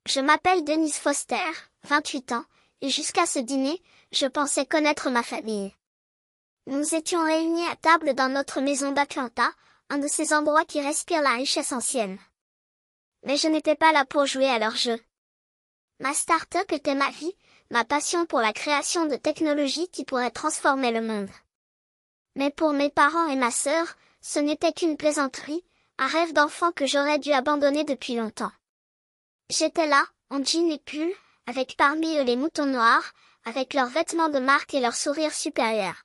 Je m'appelle Denise Foster, 28 ans, et jusqu'à ce dîner, je pensais connaître ma famille. Nous étions réunis à table dans notre maison d'Atlanta, un de ces endroits qui respirent la richesse ancienne. Mais je n'étais pas là pour jouer à leur jeu. Ma start-up était ma vie, ma passion pour la création de technologies qui pourraient transformer le monde. Mais pour mes parents et ma sœur, ce n'était qu'une plaisanterie, un rêve d'enfant que j'aurais dû abandonner depuis longtemps. J'étais là, en jean et pull, avec parmi eux les moutons noirs, avec leurs vêtements de marque et leur sourire supérieur.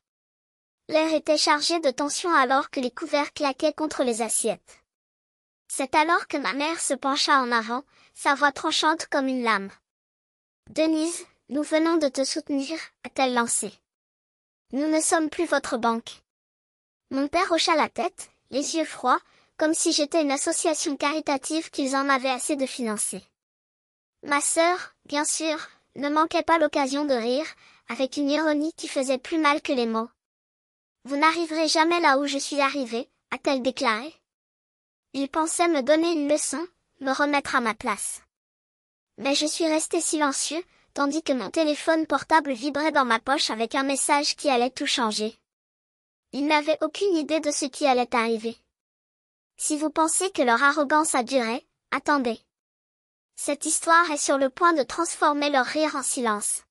L'air était chargé de tension alors que les couverts claquaient contre les assiettes. C'est alors que ma mère se pencha en avant, sa voix tranchante comme une lame. « Denise, nous venons de te soutenir », a-t-elle lancé. « Nous ne sommes plus votre banque. » Mon père hocha la tête, les yeux froids, comme si j'étais une association caritative qu'ils en avaient assez de financer. Ma sœur, bien sûr, ne manquait pas l'occasion de rire, avec une ironie qui faisait plus mal que les mots. « Vous n'arriverez jamais là où je suis arrivée », a-t-elle déclaré. Il pensait me donner une leçon, me remettre à ma place. Mais je suis resté silencieux, tandis que mon téléphone portable vibrait dans ma poche avec un message qui allait tout changer. Il n'avait aucune idée de ce qui allait arriver. Si vous pensez que leur arrogance a duré, attendez. Cette histoire est sur le point de transformer leur rire en silence.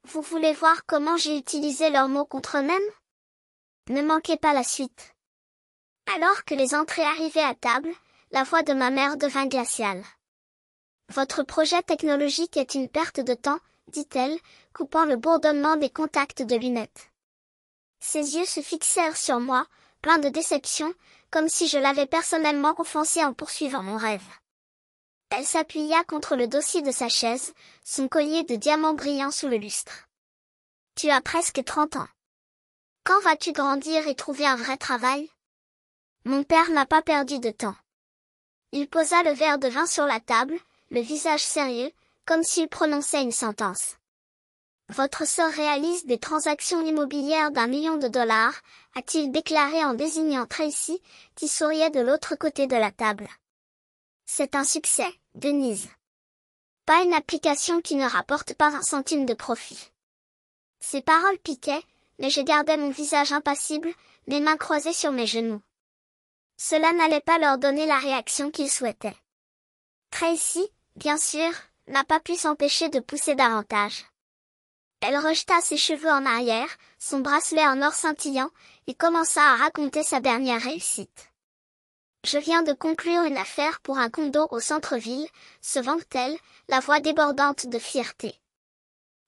Vous voulez voir comment j'ai utilisé leurs mots contre eux-mêmes? Ne manquez pas la suite. Alors que les entrées arrivaient à table, la voix de ma mère devint glaciale. Votre projet technologique est une perte de temps, dit-elle, coupant le bourdonnement des contacts de lunettes. Ses yeux se fixèrent sur moi, pleins de déception, comme si je l'avais personnellement offensé en poursuivant mon rêve. Elle s'appuya contre le dossier de sa chaise, son collier de diamants brillant sous le lustre. Tu as presque 30 ans. Quand vas-tu grandir et trouver un vrai travail? Mon père n'a pas perdu de temps. Il posa le verre de vin sur la table, le visage sérieux, comme s'il prononçait une sentence. Votre sœur réalise des transactions immobilières d'1 million de dollars, a-t-il déclaré en désignant Tracy, qui souriait de l'autre côté de la table. C'est un succès, Denise. Pas une application qui ne rapporte pas 1 centime de profit. Ces paroles piquaient, mais je gardais mon visage impassible, mes mains croisées sur mes genoux. Cela n'allait pas leur donner la réaction qu'ils souhaitaient. Tracy, bien sûr, n'a pas pu s'empêcher de pousser davantage. Elle rejeta ses cheveux en arrière, son bracelet en or scintillant, et commença à raconter sa dernière réussite. Je viens de conclure une affaire pour un condo au centre-ville, se vante-t-elle, la voix débordante de fierté.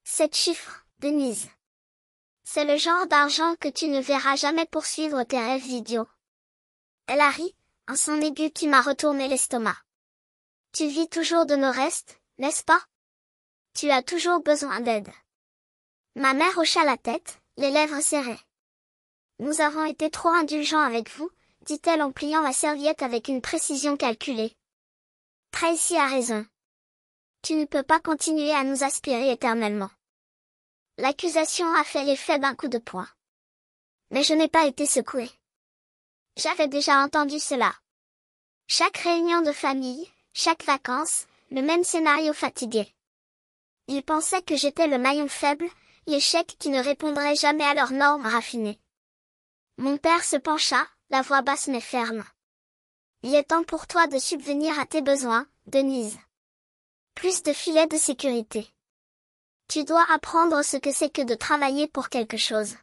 7 chiffres, Denise. C'est le genre d'argent que tu ne verras jamais poursuivre tes rêves idiots. Elle a ri, un son aigu qui m'a retourné l'estomac. Tu vis toujours de nos restes, n'est-ce pas? Tu as toujours besoin d'aide. Ma mère hocha la tête, les lèvres serrées. Nous avons été trop indulgents avec vous, dit-elle en pliant la serviette avec une précision calculée. Tracy a raison. Tu ne peux pas continuer à nous aspirer éternellement. L'accusation a fait l'effet d'un coup de poing. Mais je n'ai pas été secouée. J'avais déjà entendu cela. Chaque réunion de famille, chaque vacances, le même scénario fatigué. Ils pensaient que j'étais le maillon faible, l'échec qui ne répondrait jamais à leurs normes raffinées. Mon père se pencha, la voix basse mais ferme. Il est temps pour toi de subvenir à tes besoins, Denise. Plus de filets de sécurité. Tu dois apprendre ce que c'est que de travailler pour quelque chose.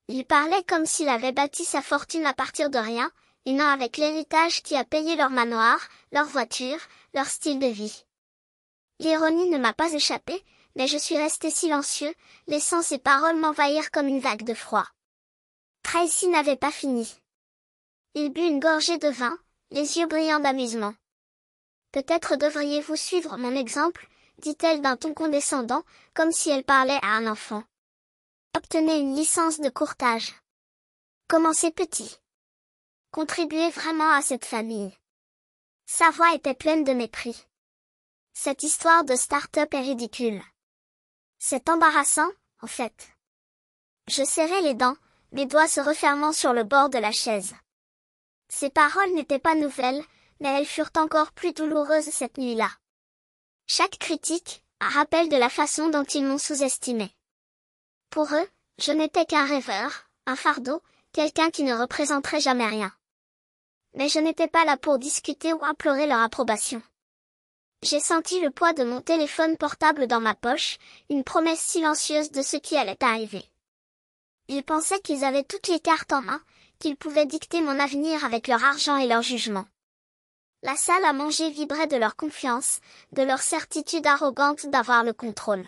Il parlait comme s'il avait bâti sa fortune à partir de rien, et non avec l'héritage qui a payé leur manoir, leur voiture, leur style de vie. L'ironie ne m'a pas échappé, mais je suis resté silencieux, laissant ses paroles m'envahir comme une vague de froid. Tracy n'avait pas fini. Il but une gorgée de vin, les yeux brillants d'amusement. Peut-être devriez-vous suivre mon exemple, dit-elle d'un ton condescendant, comme si elle parlait à un enfant. Obtenez une licence de courtage. Commencez petit. Contribuez vraiment à cette famille. Sa voix était pleine de mépris. Cette histoire de start-up est ridicule. C'est embarrassant, en fait. Je serrai les dents, mes doigts se refermant sur le bord de la chaise. Ces paroles n'étaient pas nouvelles, mais elles furent encore plus douloureuses cette nuit-là. Chaque critique, un rappel de la façon dont ils m'ont sous-estimé. Pour eux, je n'étais qu'un rêveur, un fardeau, quelqu'un qui ne représenterait jamais rien. Mais je n'étais pas là pour discuter ou implorer leur approbation. J'ai senti le poids de mon téléphone portable dans ma poche, une promesse silencieuse de ce qui allait arriver. Ils pensaient qu'ils avaient toutes les cartes en main, qu'ils pouvaient dicter mon avenir avec leur argent et leur jugement. La salle à manger vibrait de leur confiance, de leur certitude arrogante d'avoir le contrôle.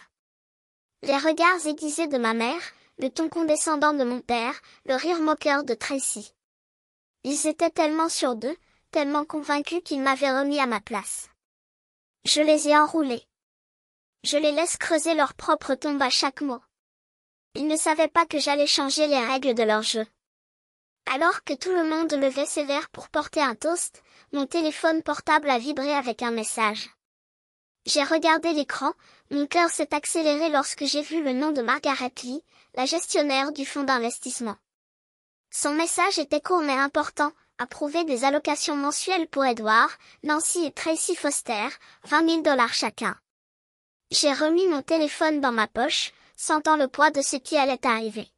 Les regards aiguisés de ma mère, le ton condescendant de mon père, le rire moqueur de Tracy. Ils étaient tellement sûrs d'eux, tellement convaincus qu'ils m'avaient remis à ma place. Je les ai enroulés. Je les laisse creuser leur propre tombe à chaque mot. Ils ne savaient pas que j'allais changer les règles de leur jeu. Alors que tout le monde levait ses verres pour porter un toast, mon téléphone portable a vibré avec un message. J'ai regardé l'écran, mon cœur s'est accéléré lorsque j'ai vu le nom de Margaret Lee, la gestionnaire du fonds d'investissement. Son message était court mais important, approuver des allocations mensuelles pour Edward, Nancy et Tracy Foster, $20 000 chacun. J'ai remis mon téléphone dans ma poche, sentant le poids de ce qui allait arriver.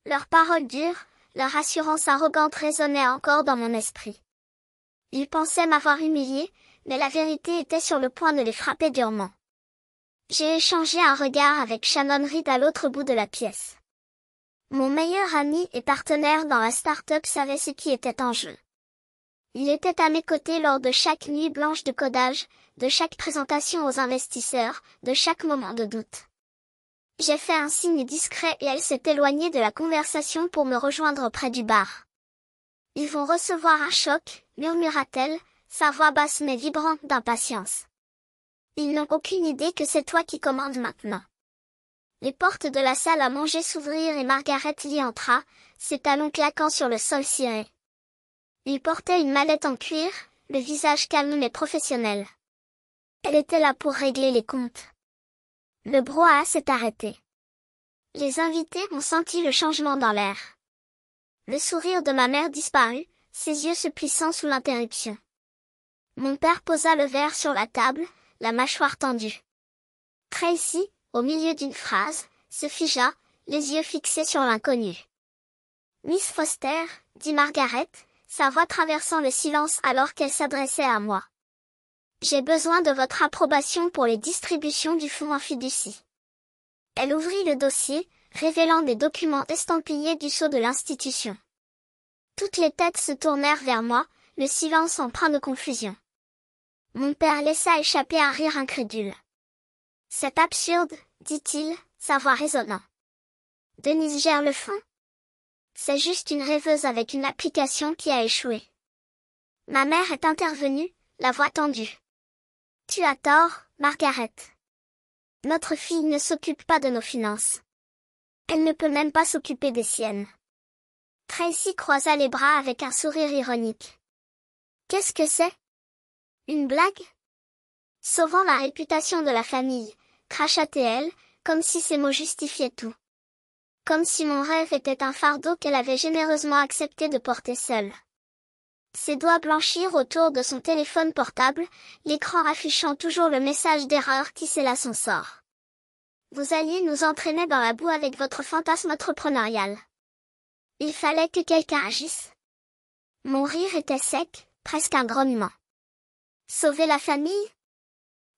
Leurs paroles dures, leur assurance arrogante résonnait encore dans mon esprit. Ils pensaient m'avoir humilié, mais la vérité était sur le point de les frapper durement. J'ai échangé un regard avec Shannon Reed à l'autre bout de la pièce. Mon meilleur ami et partenaire dans la start-up savait ce qui était en jeu. Il était à mes côtés lors de chaque nuit blanche de codage, de chaque présentation aux investisseurs, de chaque moment de doute. J'ai fait un signe discret et elle s'est éloignée de la conversation pour me rejoindre près du bar. « Ils vont recevoir un choc, » murmura-t-elle, sa voix basse mais vibrante d'impatience. « Ils n'ont aucune idée que c'est toi qui commandes maintenant. » Les portes de la salle à manger s'ouvrirent et Margaret Lee entra, ses talons claquant sur le sol ciré. Il portait une mallette en cuir, le visage calme mais professionnel. Elle était là pour régler les comptes. Le brouhaha s'est arrêté. Les invités ont senti le changement dans l'air. Le sourire de ma mère disparut, ses yeux se plissant sous l'interruption. Mon père posa le verre sur la table, la mâchoire tendue. Tracy, au milieu d'une phrase, se figea, les yeux fixés sur l'inconnu. « Miss Foster, » dit Margaret, sa voix traversant le silence alors qu'elle s'adressait à moi. « J'ai besoin de votre approbation pour les distributions du fonds en fiducie. » Elle ouvrit le dossier, révélant des documents estampillés du sceau de l'institution. Toutes les têtes se tournèrent vers moi, le silence empreint de confusion. Mon père laissa échapper un rire incrédule. « C'est absurde, » dit-il, sa voix résonnant. « Denise gère le fonds. C'est juste une rêveuse avec une application qui a échoué. » Ma mère est intervenue, la voix tendue. « Tu as tort, Margaret. Notre fille ne s'occupe pas de nos finances. Elle ne peut même pas s'occuper des siennes. » Tracy croisa les bras avec un sourire ironique. « Qu'est-ce que c'est? Une blague? » Sauvant la réputation de la famille, cracha-t-elle, comme si ces mots justifiaient tout. Comme si mon rêve était un fardeau qu'elle avait généreusement accepté de porter seule. Ses doigts blanchirent autour de son téléphone portable, l'écran affichant toujours le message d'erreur qui scella son sort. Vous alliez nous entraîner dans la boue avec votre fantasme entrepreneurial. Il fallait que quelqu'un agisse. Mon rire était sec, presque un grognement. Sauver la famille?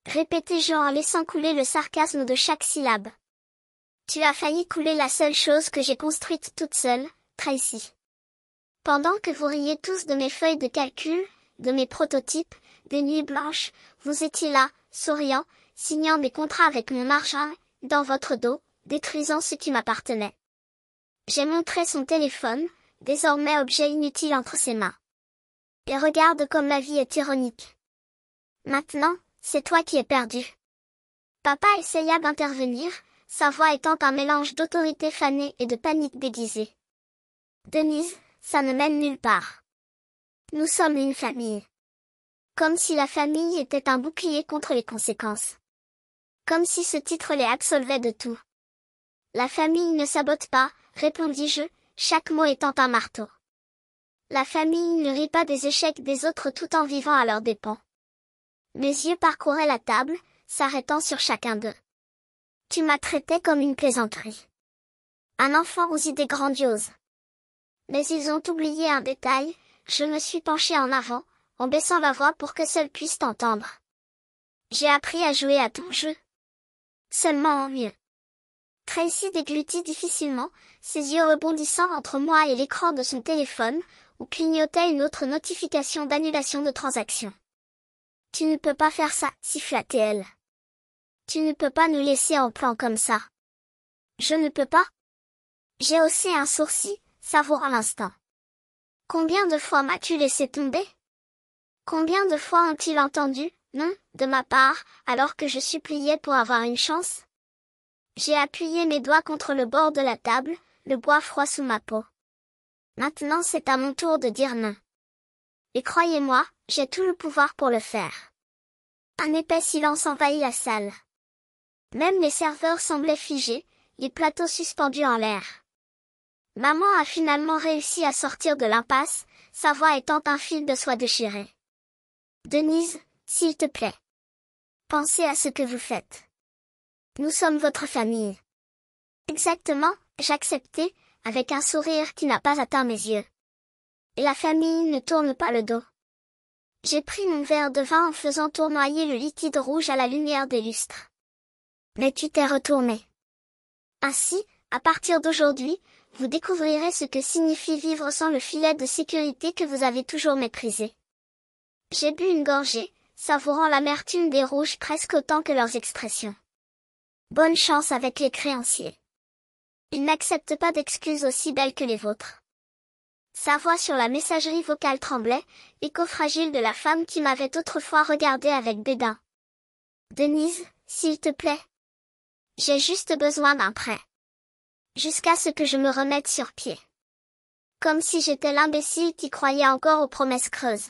Répétai-je en laissant couler le sarcasme de chaque syllabe. Tu as failli couler la seule chose que j'ai construite toute seule, Tracy. Pendant que vous riez tous de mes feuilles de calcul, de mes prototypes, des nuits blanches, vous étiez là, souriant, signant des contrats avec mon argent, dans votre dos, détruisant ce qui m'appartenait. J'ai montré son téléphone, désormais objet inutile entre ses mains. Et regarde comme la vie est ironique. Maintenant, c'est toi qui es perdu. Papa essaya d'intervenir, sa voix étant un mélange d'autorité fanée et de panique déguisée. Denise, ça ne mène nulle part. Nous sommes une famille. Comme si la famille était un bouclier contre les conséquences. Comme si ce titre les absolvait de tout. La famille ne sabote pas, répondis-je, chaque mot étant un marteau. La famille ne rit pas des échecs des autres tout en vivant à leurs dépens. Mes yeux parcouraient la table, s'arrêtant sur chacun d'eux. Tu m'as traité comme une plaisanterie. Un enfant aux idées grandioses. Mais ils ont oublié un détail, je me suis penchée en avant, en baissant la voix pour que seul puisse t'entendre. J'ai appris à jouer à ton jeu. Seulement en mieux. Tracy déglutit difficilement, ses yeux rebondissant entre moi et l'écran de son téléphone, où clignotait une autre notification d'annulation de transaction. Tu ne peux pas faire ça, siffla-t-elle. Tu ne peux pas nous laisser en plan comme ça. Je ne peux pas. J'ai haussé un sourcil, savourant l'instant. Combien de fois m'as-tu laissé tomber? Combien de fois ont-ils entendu, non, de ma part, alors que je suppliais pour avoir une chance? J'ai appuyé mes doigts contre le bord de la table, le bois froid sous ma peau. Maintenant c'est à mon tour de dire non. Et croyez-moi, j'ai tout le pouvoir pour le faire. Un épais silence envahit la salle. Même les serveurs semblaient figés, les plateaux suspendus en l'air. Maman a finalement réussi à sortir de l'impasse, sa voix étant un fil de soie déchiré. Denise, s'il te plaît. Pensez à ce que vous faites. Nous sommes votre famille. Exactement, j'acceptais, avec un sourire qui n'a pas atteint mes yeux. Et la famille ne tourne pas le dos. J'ai pris mon verre de vin en faisant tournoyer le liquide rouge à la lumière des lustres. Mais tu t'es retourné. Ainsi, à partir d'aujourd'hui, vous découvrirez ce que signifie vivre sans le filet de sécurité que vous avez toujours méprisé. J'ai bu une gorgée, savourant l'amertume des rouges presque autant que leurs expressions. Bonne chance avec les créanciers. Ils n'acceptent pas d'excuses aussi belles que les vôtres. Sa voix sur la messagerie vocale tremblait, écho fragile de la femme qui m'avait autrefois regardé avec dédain. Denise, s'il te plaît. J'ai juste besoin d'un prêt. Jusqu'à ce que je me remette sur pied. Comme si j'étais l'imbécile qui croyait encore aux promesses creuses.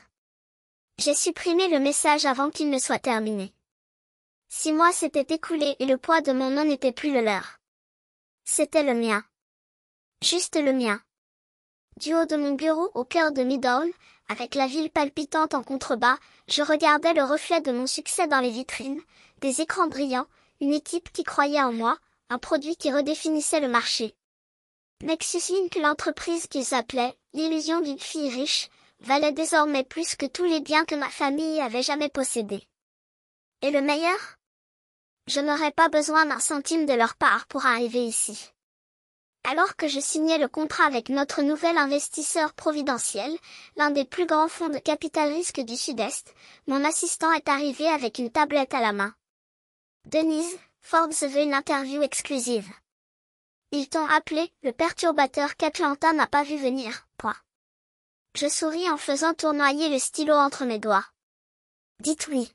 J'ai supprimé le message avant qu'il ne soit terminé. 6 mois s'étaient écoulés et le poids de mon nom n'était plus le leur. C'était le mien. Juste le mien. Du haut de mon bureau au cœur de Midtown, avec la ville palpitante en contrebas, je regardais le reflet de mon succès dans les vitrines, des écrans brillants, une équipe qui croyait en moi, un produit qui redéfinissait le marché. Nexus Inc., l'entreprise qu'ils appelaient « l'illusion d'une fille riche », valait désormais plus que tous les biens que ma famille avait jamais possédés. Et le meilleur? Je n'aurais pas besoin d'un centime de leur part pour arriver ici. Alors que je signais le contrat avec notre nouvel investisseur providentiel, l'un des plus grands fonds de capital risque du Sud-Est, mon assistant est arrivé avec une tablette à la main. Denise, Forbes veut une interview exclusive. Ils t'ont appelé, le perturbateur qu'Atlanta n'a pas vu venir, point. Je souris en faisant tournoyer le stylo entre mes doigts. Dites oui.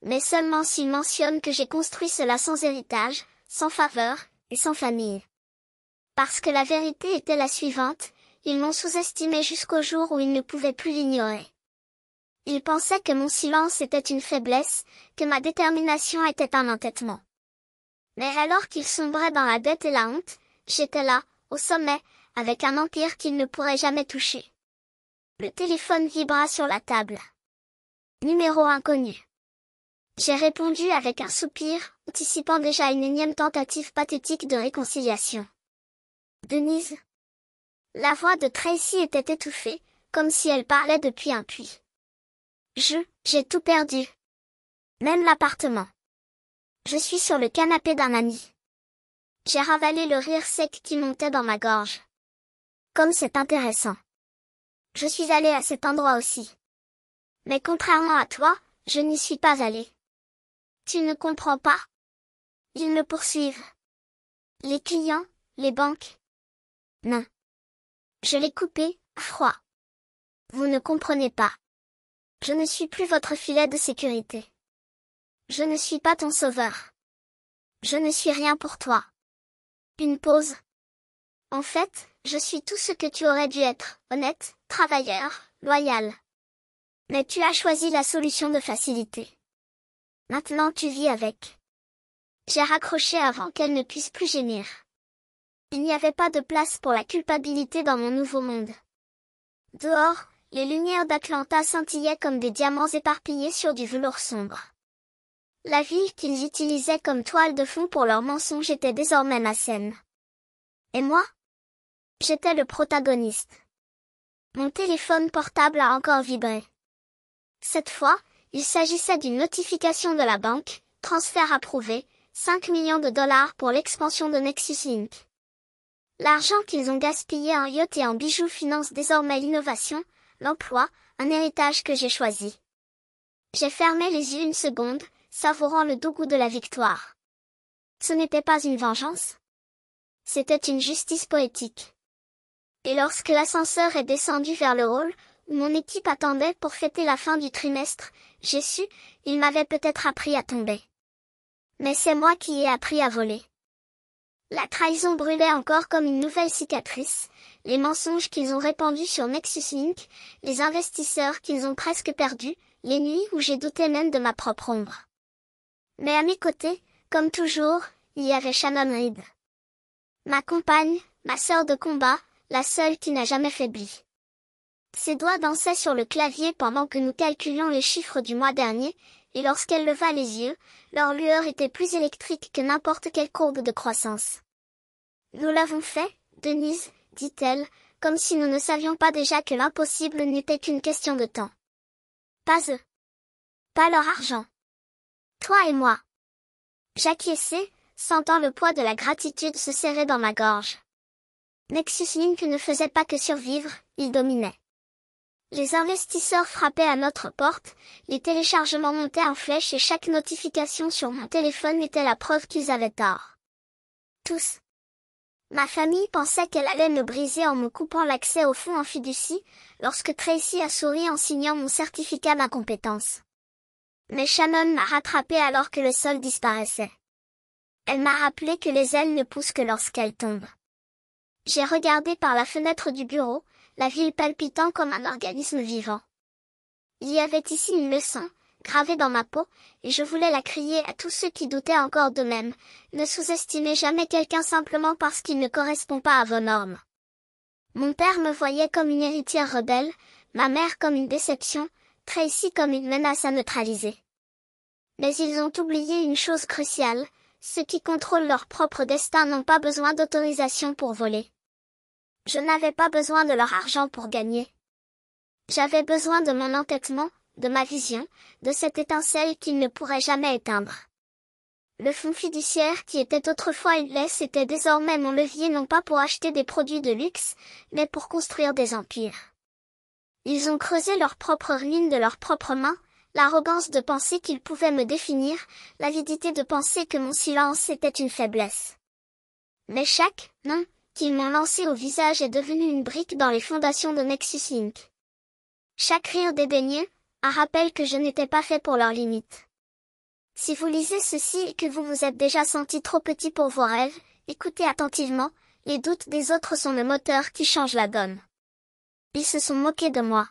Mais seulement s'il mentionne que j'ai construit cela sans héritage, sans faveur, et sans famille. Parce que la vérité était la suivante, ils m'ont sous-estimé jusqu'au jour où ils ne pouvaient plus l'ignorer. Ils pensaient que mon silence était une faiblesse, que ma détermination était un entêtement. Mais alors qu'ils sombraient dans la dette et la honte, j'étais là, au sommet, avec un empire qu'ils ne pourraient jamais toucher. Le téléphone vibra sur la table. Numéro inconnu. J'ai répondu avec un soupir, anticipant déjà une énième tentative pathétique de réconciliation. Denise. La voix de Tracy était étouffée, comme si elle parlait depuis un puits. J'ai tout perdu. Même l'appartement. Je suis sur le canapé d'un ami. J'ai ravalé le rire sec qui montait dans ma gorge. Comme c'est intéressant. Je suis allée à cet endroit aussi. Mais contrairement à toi, je n'y suis pas allée. Tu ne comprends pas. Ils me poursuivent. Les clients, les banques. Non. Je l'ai coupé, à froid. Vous ne comprenez pas. Je ne suis plus votre filet de sécurité. Je ne suis pas ton sauveur. Je ne suis rien pour toi. Une pause. En fait, je suis tout ce que tu aurais dû être, honnête, travailleur, loyal. Mais tu as choisi la solution de facilité. Maintenant tu vis avec. J'ai raccroché avant qu'elle ne puisse plus gémir. Il n'y avait pas de place pour la culpabilité dans mon nouveau monde. Dehors, les lumières d'Atlanta scintillaient comme des diamants éparpillés sur du velours sombre. La ville qu'ils utilisaient comme toile de fond pour leurs mensonges était désormais ma scène. Et moi? J'étais le protagoniste. Mon téléphone portable a encore vibré. Cette fois, il s'agissait d'une notification de la banque, transfert approuvé, 5 millions de dollars pour l'expansion de Nexus Inc. L'argent qu'ils ont gaspillé en yachts et en bijoux finance désormais l'innovation, l'emploi, un héritage que j'ai choisi. J'ai fermé les yeux une seconde, savourant le doux goût de la victoire. Ce n'était pas une vengeance. C'était une justice poétique. Et lorsque l'ascenseur est descendu vers le hall, où mon équipe attendait pour fêter la fin du trimestre, j'ai su, il m'avait peut-être appris à tomber. Mais c'est moi qui ai appris à voler. La trahison brûlait encore comme une nouvelle cicatrice, les mensonges qu'ils ont répandus sur Nexus Inc., les investisseurs qu'ils ont presque perdus, les nuits où j'ai douté même de ma propre ombre. Mais à mes côtés, comme toujours, il y avait Shannon Reed. Ma compagne, ma sœur de combat, la seule qui n'a jamais faibli. Ses doigts dansaient sur le clavier pendant que nous calculions les chiffres du mois dernier, et lorsqu'elle leva les yeux, leur lueur était plus électrique que n'importe quelle courbe de croissance. Nous l'avons fait, Denise, dit-elle, comme si nous ne savions pas déjà que l'impossible n'était qu'une question de temps. Pas eux. Pas leur argent. Toi et moi. J'acquiesçai, sentant le poids de la gratitude se serrer dans ma gorge. Nexus Inc. ne faisait pas que survivre, il dominait. Les investisseurs frappaient à notre porte, les téléchargements montaient en flèche et chaque notification sur mon téléphone était la preuve qu'ils avaient tort. Tous. Ma famille pensait qu'elle allait me briser en me coupant l'accès au fonds en fiducie, lorsque Tracy a souri en signant mon certificat d'incompétence. Mais Shannon m'a rattrapé alors que le sol disparaissait. Elle m'a rappelé que les ailes ne poussent que lorsqu'elles tombent. J'ai regardé par la fenêtre du bureau, la ville palpitant comme un organisme vivant. Il y avait ici une leçon, gravée dans ma peau, et je voulais la crier à tous ceux qui doutaient encore d'eux-mêmes. Ne sous-estimez jamais quelqu'un simplement parce qu'il ne correspond pas à vos normes. Mon père me voyait comme une héritière rebelle, ma mère comme une déception, Tracy comme une menace à neutraliser. Mais ils ont oublié une chose cruciale, ceux qui contrôlent leur propre destin n'ont pas besoin d'autorisation pour voler. Je n'avais pas besoin de leur argent pour gagner. J'avais besoin de mon entêtement, de ma vision, de cette étincelle qu'ils ne pourraient jamais éteindre. Le fonds fiduciaire qui était autrefois une laisse était désormais mon levier non pas pour acheter des produits de luxe, mais pour construire des empires. Ils ont creusé leur propre ruine de leurs propres mains, l'arrogance de penser qu'ils pouvaient me définir, l'avidité de penser que mon silence était une faiblesse. Mais chaque « non » qu'ils m'ont lancé au visage est devenu une brique dans les fondations de Nexus Inc. Chaque rire dédaigneux, un rappel que je n'étais pas fait pour leurs limites. Si vous lisez ceci et que vous vous êtes déjà senti trop petit pour vos rêves, écoutez attentivement, les doutes des autres sont le moteur qui change la donne. Ils se sont moqués de moi.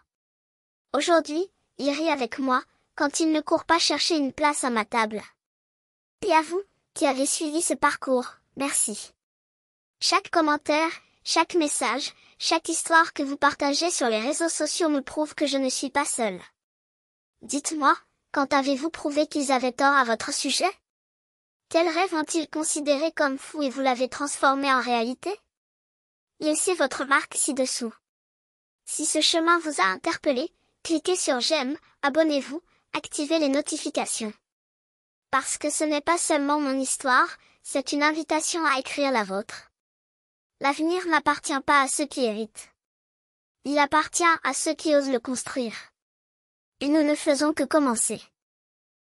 Aujourd'hui, ils rient avec moi, quand ils ne courent pas chercher une place à ma table. Et à vous, qui avez suivi ce parcours, merci. Chaque commentaire, chaque message, chaque histoire que vous partagez sur les réseaux sociaux me prouve que je ne suis pas seule. Dites-moi, quand avez-vous prouvé qu'ils avaient tort à votre sujet? Quels rêves ont-ils considérés comme fous et vous l'avez transformé en réalité? Laissez votre marque ci-dessous. Si ce chemin vous a interpellé, cliquez sur j'aime, abonnez-vous, activez les notifications. Parce que ce n'est pas seulement mon histoire, c'est une invitation à écrire la vôtre. L'avenir n'appartient pas à ceux qui héritent. Il appartient à ceux qui osent le construire. Et nous ne faisons que commencer.